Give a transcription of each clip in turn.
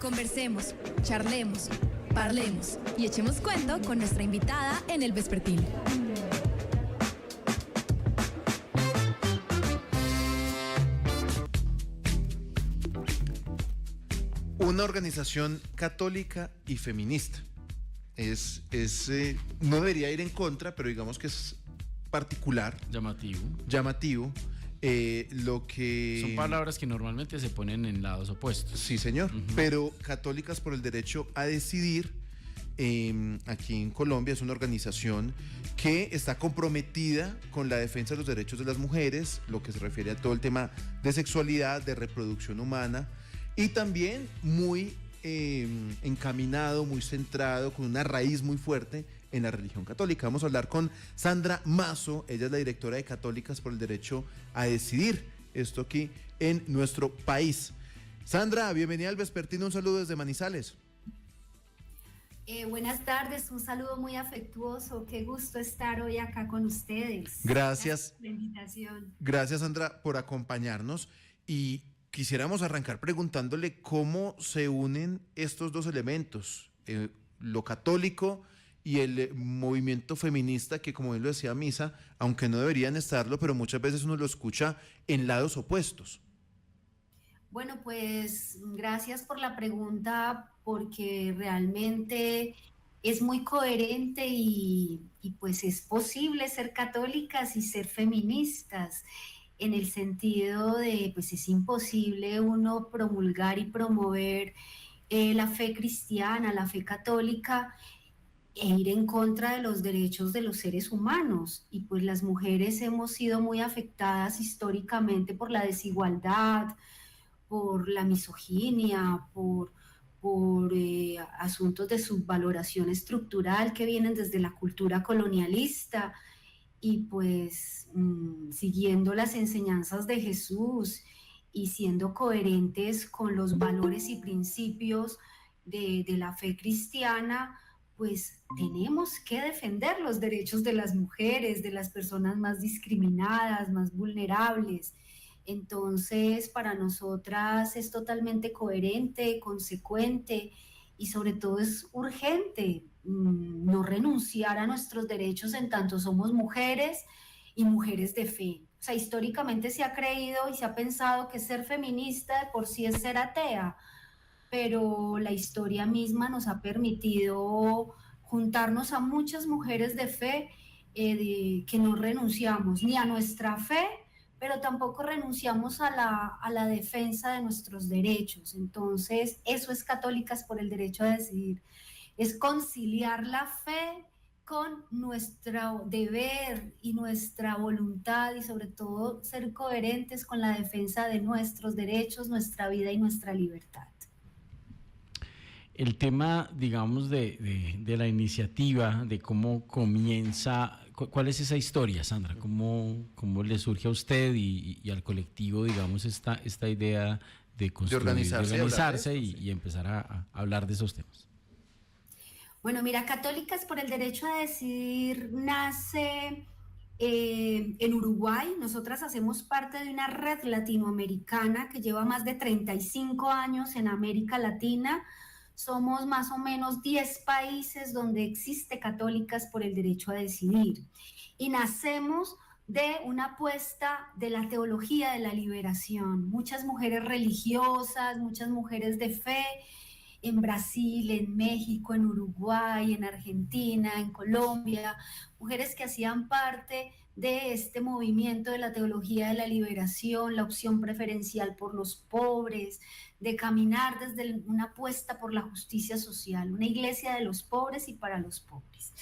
Conversemos, charlemos, parlemos y echemos cuento con nuestra invitada en El Vespertino. Una organización católica y feminista. No debería ir en contra, pero digamos que es particular. Llamativo. Lo que... Son palabras que normalmente se ponen en lados opuestos. Sí, señor. Pero Católicas por el Derecho a Decidir, aquí en Colombia, es una organización que está comprometida con la defensa de los derechos de las mujeres, lo que se refiere a todo el tema de sexualidad, de reproducción humana, y también muy encaminado, muy centrado, con una raíz muy fuerte en la religión católica. Vamos a hablar con Sandra Mazo, ella es la directora de Católicas por el Derecho a Decidir, esto aquí en nuestro país. Sandra, bienvenida al Vespertino, un saludo desde Manizales. Buenas tardes, un saludo muy afectuoso, qué gusto estar hoy acá con ustedes. Gracias por la invitación. Gracias, Sandra, por acompañarnos, y quisiéramos arrancar preguntándole cómo se unen estos dos elementos, lo católico y el movimiento feminista, que como bien lo decía Misa, aunque no deberían estarlo, pero muchas veces uno lo escucha en lados opuestos. Bueno, pues gracias por la pregunta, porque realmente es muy coherente y pues es posible ser católicas y ser feministas, en el sentido de, pues es imposible uno promulgar y promover la fe cristiana, la fe católica, e ir en contra de los derechos de los seres humanos. Y pues las mujeres hemos sido muy afectadas históricamente por la desigualdad, por la misoginia, por asuntos de subvaloración estructural que vienen desde la cultura colonialista, y pues siguiendo las enseñanzas de Jesús y siendo coherentes con los valores y principios de la fe cristiana, pues tenemos que defender los derechos de las mujeres, de las personas más discriminadas, más vulnerables. Entonces, para nosotras es totalmente coherente, consecuente, y sobre todo es urgente no renunciar a nuestros derechos en tanto somos mujeres y mujeres de fe. O sea, históricamente se ha creído y se ha pensado que ser feminista de por sí es ser atea, pero la historia misma nos ha permitido juntarnos a muchas mujeres de fe, que no renunciamos ni a nuestra fe, pero tampoco renunciamos a la defensa de nuestros derechos. Entonces, eso es Católicas por el Derecho a Decidir, es conciliar la fe con nuestro deber y nuestra voluntad, y sobre todo ser coherentes con la defensa de nuestros derechos, nuestra vida y nuestra libertad. El tema, digamos, de la iniciativa, de cómo comienza, ¿cuál es esa historia, Sandra? ¿Cómo le surge a usted y al colectivo, digamos, esta idea de construir, de organizarse y empezar a hablar de esos temas? Bueno, mira, Católicas por el Derecho a Decidir nace en Uruguay. Nosotras hacemos parte de una red latinoamericana que lleva más de 35 años en América Latina. Somos más o menos 10 países donde existe Católicas por el Derecho a Decidir. Y nacemos de una apuesta de la teología de la liberación. Muchas mujeres religiosas, muchas mujeres de fe, en Brasil, en México, en Uruguay, en Argentina, en Colombia, mujeres que hacían parte de este movimiento de la teología de la liberación, la opción preferencial por los pobres, de caminar desde una apuesta por la justicia social, una iglesia de los pobres y para los pobres.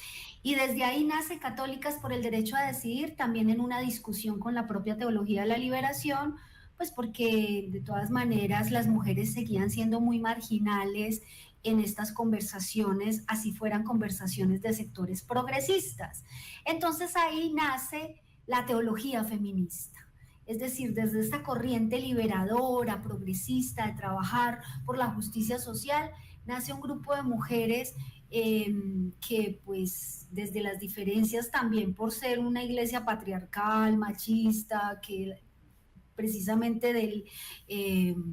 Y desde ahí nace Católicas por el Derecho a Decidir, también en una discusión con la propia teología de la liberación, pues porque de todas maneras las mujeres seguían siendo muy marginales en estas conversaciones, así fueran conversaciones de sectores progresistas. Entonces ahí nace la teología feminista, es decir, desde esta corriente liberadora, progresista, de trabajar por la justicia social, nace un grupo de mujeres que pues desde las diferencias, también por ser una iglesia patriarcal, machista, que precisamente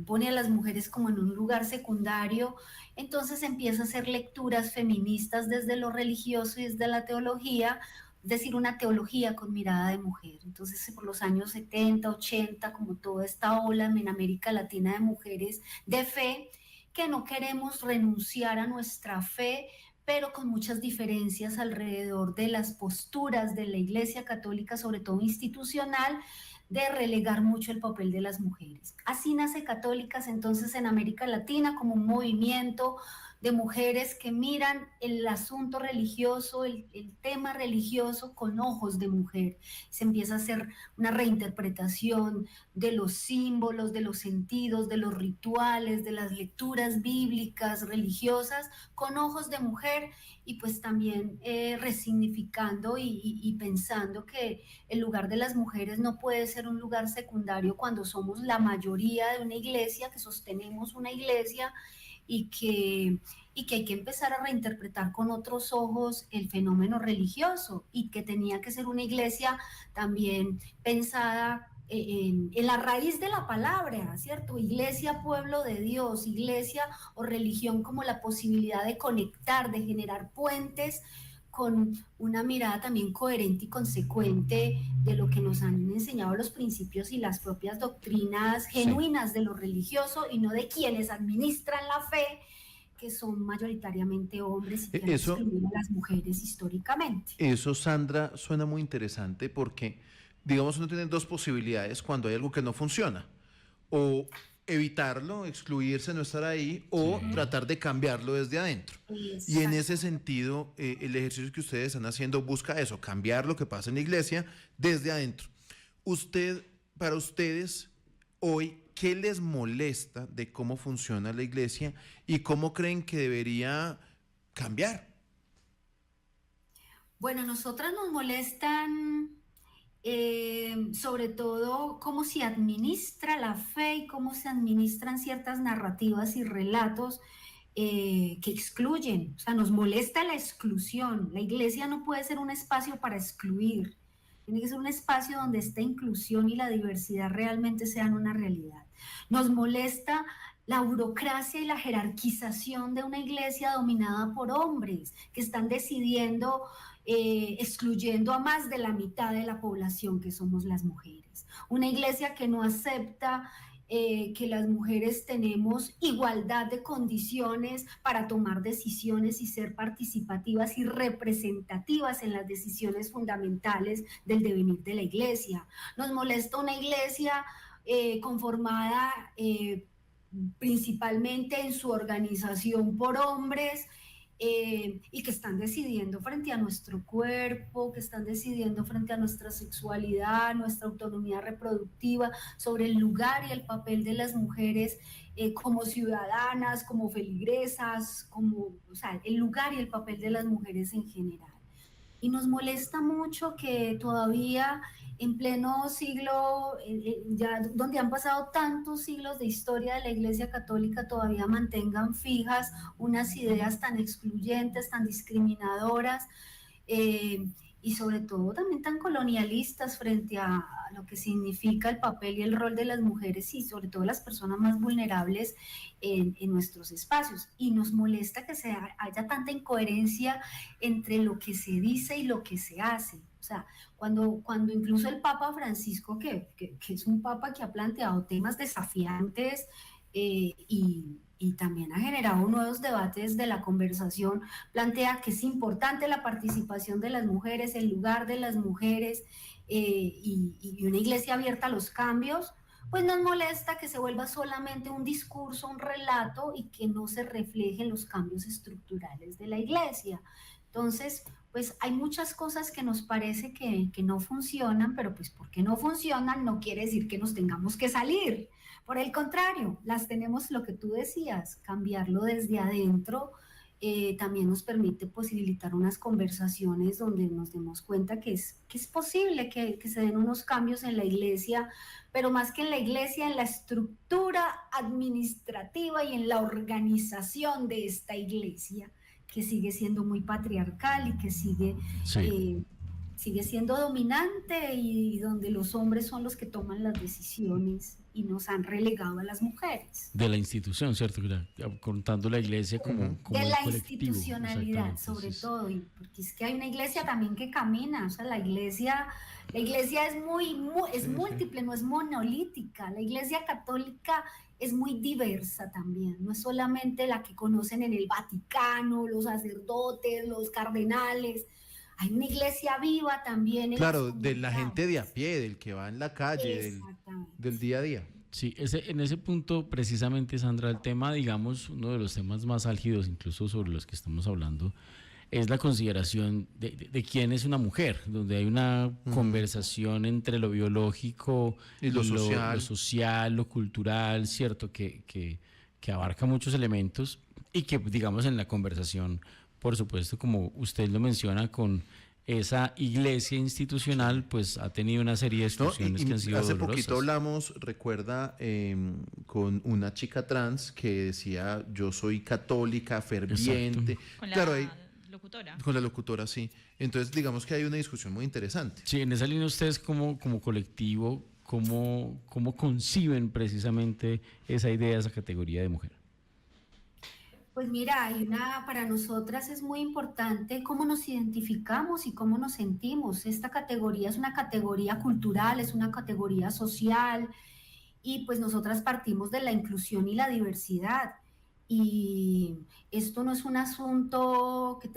pone a las mujeres como en un lugar secundario. Entonces empieza a hacer lecturas feministas desde lo religioso y desde la teología, es decir, una teología con mirada de mujer. Entonces, por los años 70, 80, como toda esta ola en América Latina de mujeres de fe, que no queremos renunciar a nuestra fe, pero con muchas diferencias alrededor de las posturas de la Iglesia Católica, sobre todo institucional, de relegar mucho el papel de las mujeres. Así nace Católicas entonces en América Latina como un movimiento de mujeres que miran el asunto religioso, el tema religioso con ojos de mujer. Se empieza a hacer una reinterpretación de los símbolos, de los sentidos, de los rituales, de las lecturas bíblicas, religiosas, con ojos de mujer, y pues también resignificando y pensando que el lugar de las mujeres no puede ser un lugar secundario cuando somos la mayoría de una iglesia, que sostenemos una iglesia, y que hay que empezar a reinterpretar con otros ojos el fenómeno religioso, y que tenía que ser una iglesia también pensada en la raíz de la palabra, ¿cierto? Iglesia, pueblo de Dios, iglesia o religión como la posibilidad de conectar, de generar puentes con una mirada también coherente y consecuente de lo que nos han enseñado los principios y las propias doctrinas genuinas de lo religioso, y no de quienes administran la fe, que son mayoritariamente hombres y que han excluido a las mujeres históricamente. Eso, Sandra, suena muy interesante porque, digamos, uno tiene dos posibilidades cuando hay algo que no funciona: o evitarlo, excluirse, no estar ahí, o tratar de cambiarlo desde adentro. Exacto. Y en ese sentido, el ejercicio que ustedes están haciendo busca eso, cambiar lo que pasa en la iglesia desde adentro. Para ustedes, hoy, ¿qué les molesta de cómo funciona la iglesia y cómo creen que debería cambiar? Bueno, nosotras nos molestan sobre todo cómo se administra la fe y cómo se administran ciertas narrativas y relatos que excluyen. O sea, nos molesta la exclusión. La iglesia no puede ser un espacio para excluir. Tiene que ser un espacio donde esta inclusión y la diversidad realmente sean una realidad. Nos molesta la burocracia y la jerarquización de una iglesia dominada por hombres que están decidiendo, excluyendo a más de la mitad de la población, que somos las mujeres. Una iglesia que no acepta que las mujeres tenemos igualdad de condiciones para tomar decisiones y ser participativas y representativas en las decisiones fundamentales del devenir de la iglesia. Nos molesta una iglesia conformada principalmente en su organización por hombres, y que están decidiendo frente a nuestro cuerpo, que están decidiendo frente a nuestra sexualidad, nuestra autonomía reproductiva, sobre el lugar y el papel de las mujeres como ciudadanas, como feligresas, o sea, el lugar y el papel de las mujeres en general. Y nos molesta mucho que todavía en pleno siglo, ya donde han pasado tantos siglos de historia de la Iglesia Católica, todavía mantengan fijas unas ideas tan excluyentes, tan discriminadoras, y sobre todo también tan colonialistas frente a lo que significa el papel y el rol de las mujeres y sobre todo las personas más vulnerables en nuestros espacios. Y nos molesta que haya tanta incoherencia entre lo que se dice y lo que se hace. O sea, cuando incluso el Papa Francisco, que es un papa que ha planteado temas desafiantes y también ha generado nuevos debates de la conversación, plantea que es importante la participación de las mujeres, el lugar de las mujeres, y una iglesia abierta a los cambios, pues nos molesta que se vuelva solamente un discurso, un relato, y que no se reflejen los cambios estructurales de la iglesia. Entonces, pues hay muchas cosas que nos parece que no funcionan, pero pues porque no funcionan no quiere decir que nos tengamos que salir. Por el contrario, las tenemos, lo que tú decías, cambiarlo desde adentro. También nos permite posibilitar unas conversaciones donde nos demos cuenta que es posible que se den unos cambios en la iglesia, pero más que en la iglesia, en la estructura administrativa y en la organización de esta iglesia, que sigue siendo muy patriarcal y que sigue sigue siendo dominante y donde los hombres son los que toman las decisiones y nos han relegado a las mujeres. De la institución, ¿cierto? Contando la iglesia como de el la colectivo. institucionalidad, sobre todo, y porque es que hay una iglesia también que camina, o sea, la iglesia es es múltiple, no es monolítica. La iglesia católica es muy diversa también, no es solamente la que conocen en el Vaticano, los sacerdotes, los cardenales. Hay una iglesia viva también. Claro, de la gente de a pie, del que va en la calle, del día a día. Sí, en ese punto precisamente, Sandra, el tema, digamos, uno de los temas más álgidos, incluso sobre los que estamos hablando, es la consideración de quién es una mujer, donde hay una conversación entre lo biológico y lo social, lo cultural, ¿cierto? Que abarca muchos elementos y que, digamos, en la conversación, por supuesto, como usted lo menciona, con esa iglesia institucional, pues ha tenido una serie de discusiones que han sido hace dolorosas. Poquito hablamos, recuerda, con una chica trans que decía, yo soy católica, ferviente. Claro, locutora. Con la locutora, sí. Entonces, digamos que hay una discusión muy interesante. Sí, en esa línea ustedes como colectivo, ¿cómo conciben precisamente esa idea, esa categoría de mujer? Pues mira, para nosotras es muy importante cómo nos identificamos y cómo nos sentimos. Esta categoría es una categoría cultural, es una categoría social, y pues nosotras partimos de la inclusión y la diversidad. Y esto no es un asunto que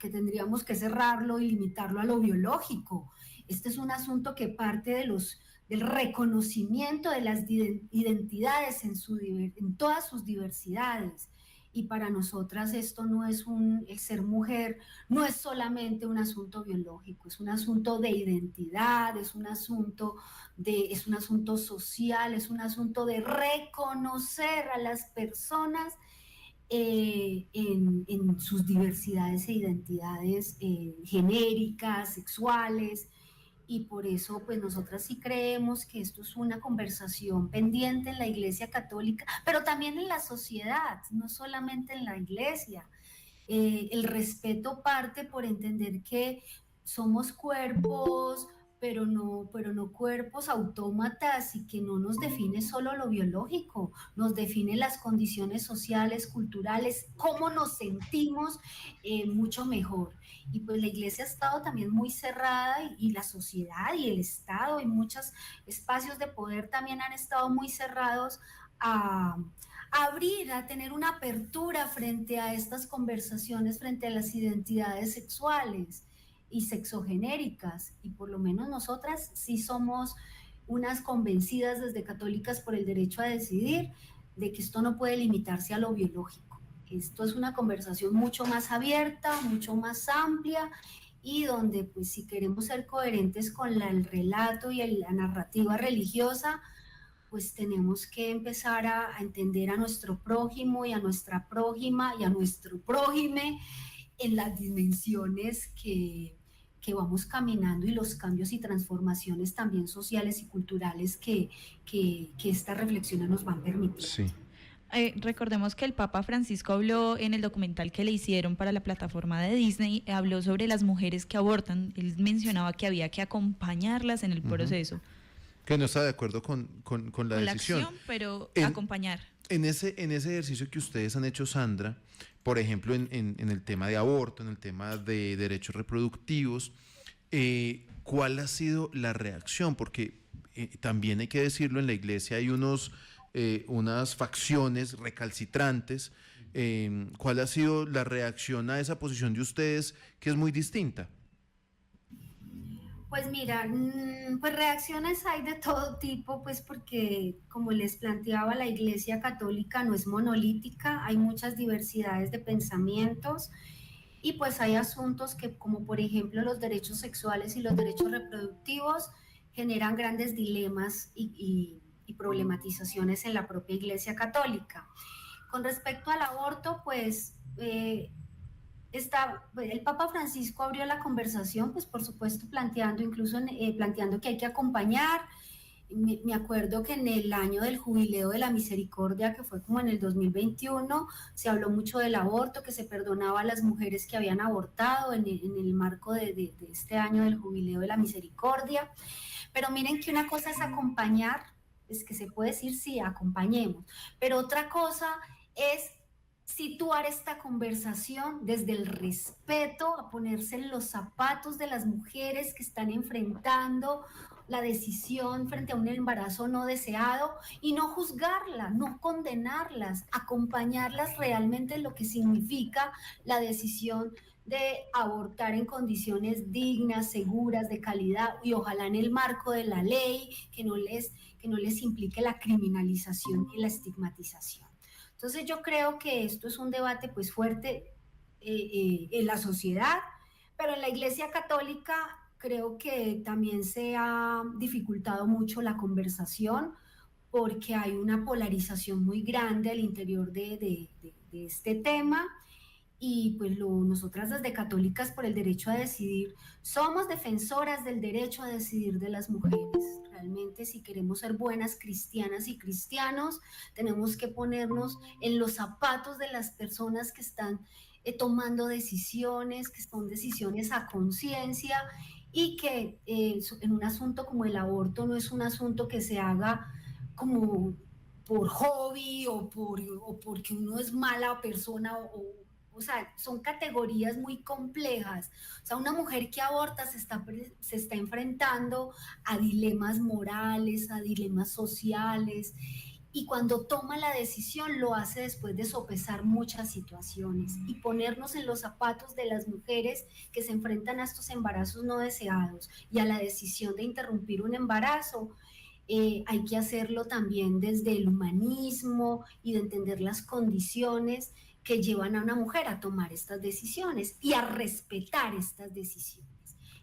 tendríamos que cerrarlo y limitarlo a lo biológico. Este es un asunto que parte del reconocimiento de las identidades en todas sus diversidades. Y para nosotras esto no es el ser mujer no es solamente un asunto biológico, es un asunto de identidad, es un asunto social, es un asunto de reconocer a las personas en sus diversidades e identidades genéricas, sexuales. Y por eso, pues nosotras sí creemos que esto es una conversación pendiente en la Iglesia Católica, pero también en la sociedad, no solamente en la Iglesia. El respeto parte por entender que somos cuerpos, pero no cuerpos autómatas, y que no nos define solo lo biológico, nos define las condiciones sociales, culturales, cómo nos sentimos mucho mejor. Y pues la iglesia ha estado también muy cerrada, y la sociedad y el Estado y muchos espacios de poder también han estado muy cerrados a abrir, a tener una apertura frente a estas conversaciones, frente a las identidades sexuales y sexogenéricas. Y por lo menos nosotras sí somos unas convencidas desde Católicas por el Derecho a Decidir de que esto no puede limitarse a lo biológico. Esto es una conversación mucho más abierta, mucho más amplia, y donde pues si queremos ser coherentes con el relato y la narrativa religiosa, pues tenemos que empezar a entender a nuestro prójimo y a nuestra prójima y a nuestro prójime en las dimensiones que vamos caminando, y los cambios y transformaciones también sociales y culturales que estas reflexiones nos van permitiendo. Sí. Recordemos que el Papa Francisco habló en el documental que le hicieron para la plataforma de Disney, habló sobre las mujeres que abortan. Él mencionaba que había que acompañarlas en el proceso. Que no está de acuerdo con la decisión. Acción, pero acompañar. En ese ejercicio que ustedes han hecho, Sandra, por ejemplo, en el tema de aborto, en el tema de derechos reproductivos, ¿cuál ha sido la reacción? Porque también hay que decirlo, en la iglesia hay unas facciones recalcitrantes. ¿Cuál ha sido la reacción a esa posición de ustedes, que es muy distinta? Pues mira, pues reacciones hay de todo tipo, pues porque, como les planteaba, la Iglesia Católica no es monolítica, hay muchas diversidades de pensamientos, y pues hay asuntos que, como por ejemplo los derechos sexuales y los derechos reproductivos, generan grandes dilemas y problematizaciones en la propia Iglesia Católica. Con respecto al aborto, pues el Papa Francisco abrió la conversación, pues por supuesto planteando que hay que acompañar, Me acuerdo que en el año del Jubileo de la Misericordia, que fue como en el 2021, se habló mucho del aborto, que se perdonaba a las mujeres que habían abortado en el marco de este año del Jubileo de la Misericordia. Pero miren que una cosa es acompañar, es que se puede decir sí, acompañemos, pero otra cosa es situar esta conversación desde el respeto, a ponerse en los zapatos de las mujeres que están enfrentando la decisión frente a un embarazo no deseado y no juzgarla, no condenarlas, acompañarlas realmente en lo que significa la decisión de abortar en condiciones dignas, seguras, de calidad y ojalá en el marco de la ley, que no les implique la criminalización y la estigmatización. Entonces yo creo que esto es un debate pues fuerte en la sociedad, pero en la Iglesia Católica creo que también se ha dificultado mucho la conversación porque hay una polarización muy grande al interior de este tema y pues nosotras desde Católicas por el Derecho a Decidir somos defensoras del derecho a decidir de las mujeres. Realmente si queremos ser buenas cristianas y cristianos tenemos que ponernos en los zapatos de las personas que están tomando decisiones, que son decisiones a conciencia y que en un asunto como el aborto no es un asunto que se haga como por hobby o porque uno es mala persona o sea, son categorías muy complejas. O sea, una mujer que aborta se está enfrentando a dilemas morales, a dilemas sociales, y cuando toma la decisión lo hace después de sopesar muchas situaciones y ponernos en los zapatos de las mujeres que se enfrentan a estos embarazos no deseados y a la decisión de interrumpir un embarazo. Hay que hacerlo también desde el humanismo y de entender las condiciones que llevan a una mujer a tomar estas decisiones y a respetar estas decisiones.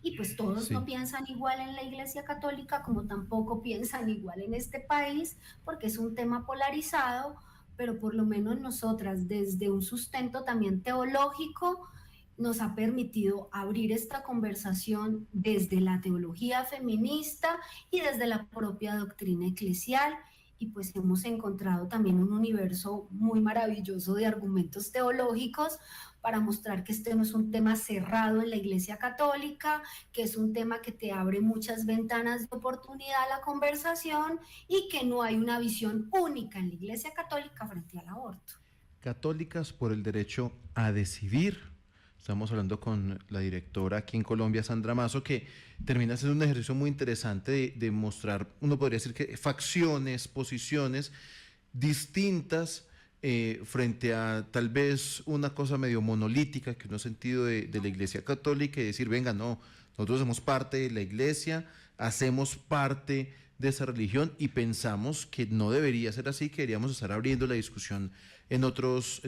Y pues todos no piensan igual en la Iglesia Católica, como tampoco piensan igual en este país, porque es un tema polarizado, pero por lo menos nosotras, desde un sustento también teológico, nos ha permitido abrir esta conversación desde la teología feminista y desde la propia doctrina eclesial, y pues hemos encontrado también un universo muy maravilloso de argumentos teológicos para mostrar que este no es un tema cerrado en la Iglesia Católica, que es un tema que te abre muchas ventanas de oportunidad a la conversación y que no hay una visión única en la Iglesia Católica frente al aborto. Católicas por el Derecho a Decidir. Estamos hablando con la directora aquí en Colombia, Sandra Mazo, que termina siendo un ejercicio muy interesante de mostrar, uno podría decir que facciones, posiciones distintas frente a tal vez una cosa medio monolítica que uno ha sentido de la Iglesia Católica y decir, venga, no, nosotros somos parte de la Iglesia, hacemos parte de esa religión y pensamos que no debería ser así, que deberíamos estar abriendo la discusión en otras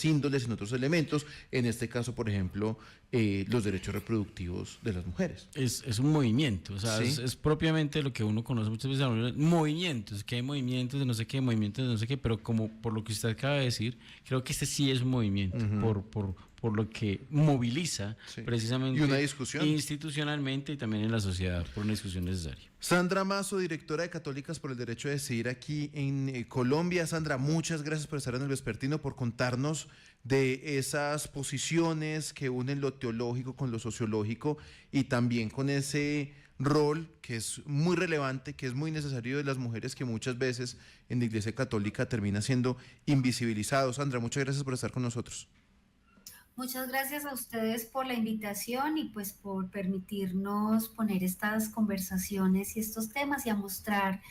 índoles, en otros elementos, en este caso, por ejemplo, los derechos reproductivos de las mujeres. Es un movimiento, o sea, ¿Sí? es propiamente lo que uno conoce muchas veces, movimientos, que hay movimientos de no sé qué, movimientos de no sé qué, pero como por lo que usted acaba de decir, creo que este sí es un movimiento, por lo que moviliza precisamente y una discusión institucionalmente y también en la sociedad, por una discusión necesaria. Sandra Mazo, directora de Católicas por el Derecho a Decidir aquí en Colombia. Sandra, muchas gracias por estar en el Vespertino, por contarnos de esas posiciones que unen lo teológico con lo sociológico y también con ese rol que es muy relevante, que es muy necesario de las mujeres que muchas veces en la Iglesia Católica termina siendo invisibilizado. Sandra, muchas gracias por estar con nosotros. Muchas gracias a ustedes por la invitación y pues por permitirnos poner estas conversaciones y estos temas y a mostrar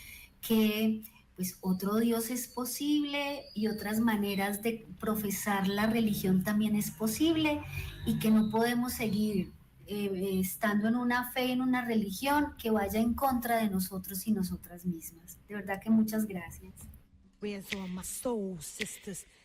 que pues otro Dios es posible y otras maneras de profesar la religión también es posible y que no podemos seguir estando en una fe, en una religión que vaya en contra de nosotros y nosotras mismas. De verdad que muchas gracias.